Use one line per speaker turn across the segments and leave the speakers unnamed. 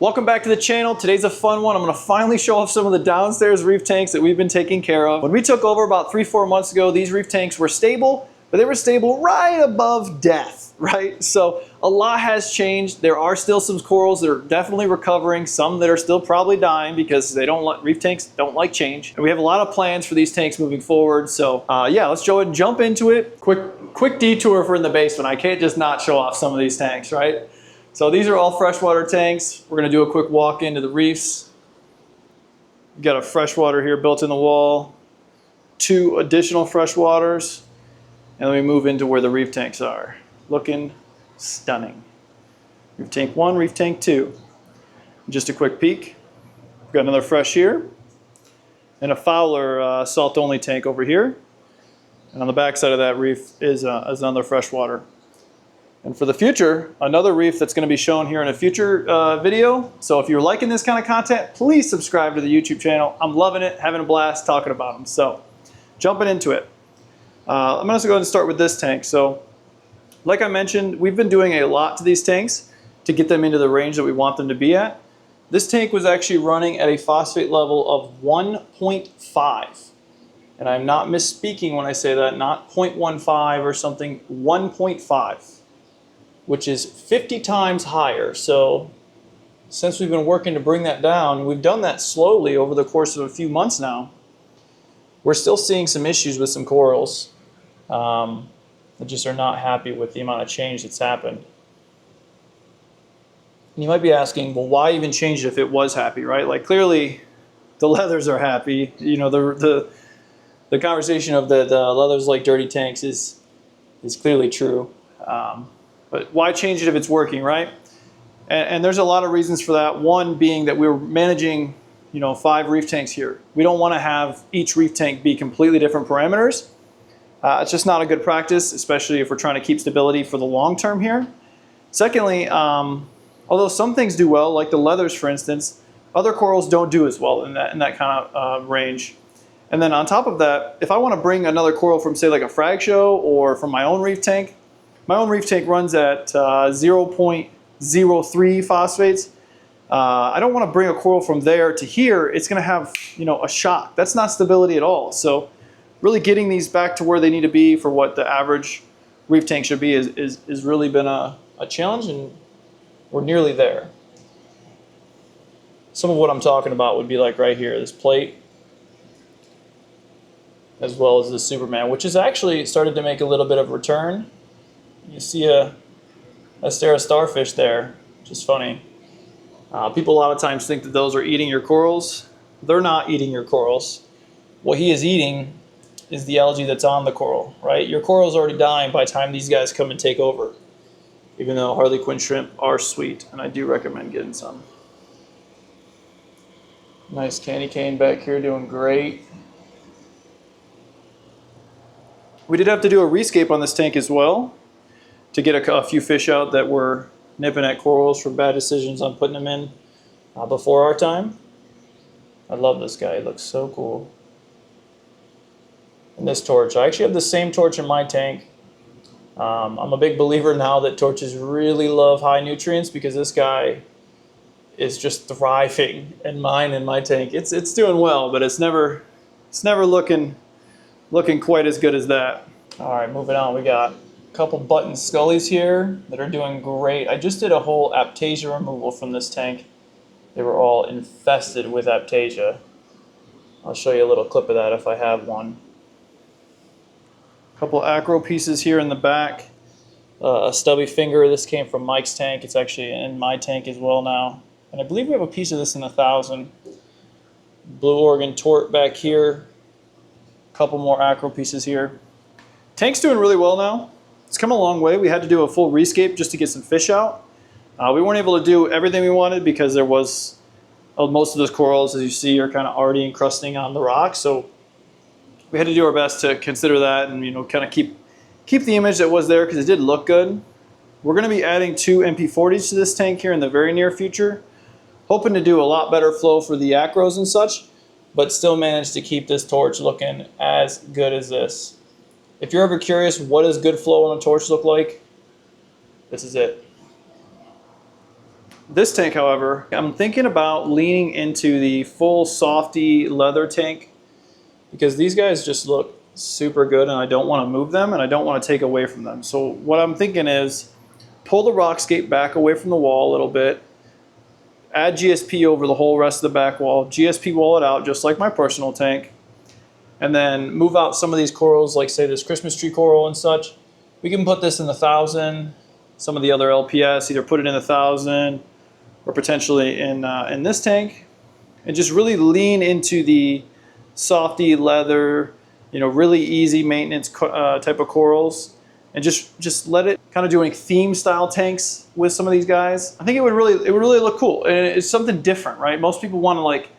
Welcome back to the channel. Today's a fun one. I'm gonna finally show off some of the downstairs reef tanks that we've been taking care of. When we took over about 3-4 months ago, these reef tanks were stable, but they were stable right above death, right? So a lot has changed. There are still some corals that are definitely recovering, some that are still probably dying because they don't like, reef tanks don't like change. And we have a lot of plans for these tanks moving forward. So yeah, let's go ahead and jump into it. Quick detour for in the basement. I can't just not show off some of these tanks, right? So these are all freshwater tanks. We're gonna do a quick walk into the reefs. We've got a freshwater here built in the wall, 2 additional freshwaters, and then we move into where the reef tanks are. Looking stunning. Reef tank 1, reef tank 2. Just a quick peek. We've got another fresh here, and a Fowler salt only tank over here. And on the back side of that reef is another freshwater. And for the future, another reef that's going to be shown here in a future video. So if you're liking this kind of content, please subscribe to the YouTube channel. I'm loving it, having a blast talking about them. So jumping into it. I'm going to go ahead and start with this tank. So like I mentioned, we've been doing a lot to these tanks to get them into the range that we want them to be at. This tank was actually running at a phosphate level of 1.5. And I'm not misspeaking when I say that, not 0.15 or something, 1.5. Which is 50 times higher. So since we've been working to bring that down, we've done that slowly over the course of a few months now. We're still seeing some issues with some corals that just are not happy with the amount of change that's happened. And you might be asking, well, why even change it if it was happy, right? Like clearly the leathers are happy. You know, the conversation of the leathers like dirty tanks is clearly true. But why change it if it's working, right? And there's a lot of reasons for that. One being that we're managing, 5 reef tanks here. We don't want to have each reef tank be completely different parameters. It's just not a good practice, especially if we're trying to keep stability for the long term here. Secondly, although some things do well, like the leathers, for instance, other corals don't do as well in that kind of range. And then on top of that, if I want to bring another coral from, say, like a frag show or from my own reef tank, runs at 0.03 phosphates. I don't want to bring a coral from there to here. It's going to have, a shock. That's not stability at all. So really getting these back to where they need to be for what the average reef tank should be is really been a challenge, and we're nearly there. Some of what I'm talking about would be like right here, this plate, as well as the Superman, which has actually started to make a little bit of a return. You see a Astera starfish there, which is funny. People a lot of times think that those are eating your corals. They're not eating your corals. What he is eating is the algae that's on the coral, right? Your coral's already dying by the time these guys come and take over, even though Harlequin shrimp are sweet, and I do recommend getting some. Nice candy cane back here doing great. We did have to do a rescape on this tank as well, to get a few fish out that were nipping at corals for bad decisions on putting them in before our time. I love this guy, he looks so cool. And this torch, I actually have the same torch in my tank. I'm a big believer now that torches really love high nutrients, because this guy is just thriving in my tank. It's doing well, but it's never looking quite as good as that. All right, moving on, we got couple button scullies here that are doing great. I just did a whole Aptasia removal from this tank. They were all infested with Aptasia. I'll show you a little clip of that if I have one. Couple acro pieces here in the back. A stubby finger. This came from Mike's tank. It's actually in my tank as well now. And I believe we have a piece of this in 1,000. Blue Oregon tort back here. Couple more acro pieces here. Tank's doing really well now. It's come a long way. We had to do a full rescape just to get some fish out. We weren't able to do everything we wanted because there was most of those corals, as you see, are kind of already encrusting on the rock. So we had to do our best to consider that and kind of keep the image that was there, because it did look good. We're going to be adding 2 MP40s to this tank here in the very near future, hoping to do a lot better flow for the acros and such, but still manage to keep this torch looking as good as this. If you're ever curious, what does good flow on a torch look like? This is it. This tank, however, I'm thinking about leaning into the full softy leather tank because these guys just look super good and I don't want to move them and I don't want to take away from them. So what I'm thinking is pull the rock scape back away from the wall a little bit, add GSP over the whole rest of the back wall, GSP wall it out just like my personal tank, and then move out some of these corals, like say this Christmas tree coral and such. We can put this in the 1,000, some of the other LPS, either put it in the 1,000 or potentially in this tank, and just really lean into the softy leather, you know, really easy maintenance type of corals, and just let it kind of doing theme style tanks with some of these guys. I think it would really look cool, and it's something different, right? Most people want to like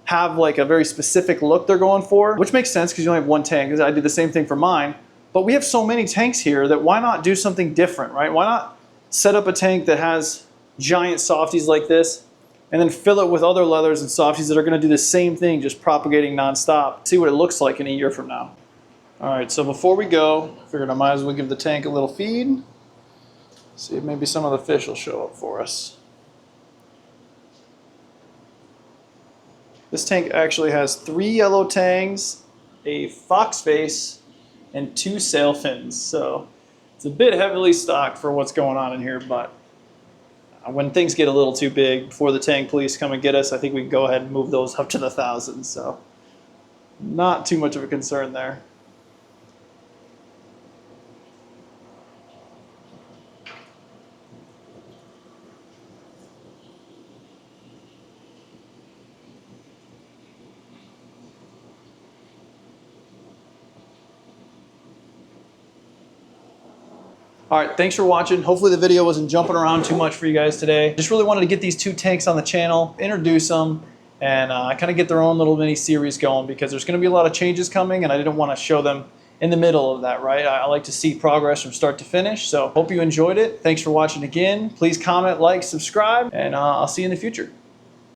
have like a very specific look they're going for, which makes sense because you only have one tank. Because I did the same thing for mine, but we have so many tanks here that why not do something different, right? Why not set up a tank that has giant softies like this and then fill it with other leathers and softies that are going to do the same thing, just propagating nonstop. See what it looks like in a year from now. All right, so before we go, I figured I might as well give the tank a little feed. See if maybe some of the fish will show up for us. This tank actually has 3 yellow tangs, a fox face, and 2 sail fins. So it's a bit heavily stocked for what's going on in here, but when things get a little too big, before the tank police come and get us, I think we can go ahead and move those up to the 1,000. So not too much of a concern there. All right, thanks for watching. Hopefully the video wasn't jumping around too much for you guys today. Just really wanted to get these 2 tanks on the channel, introduce them, and kind of get their own little mini series going because there's going to be a lot of changes coming and I didn't want to show them in the middle of that, right? I like to see progress from start to finish. So hope you enjoyed it. Thanks for watching again. Please comment, like, subscribe, and I'll see you in the future.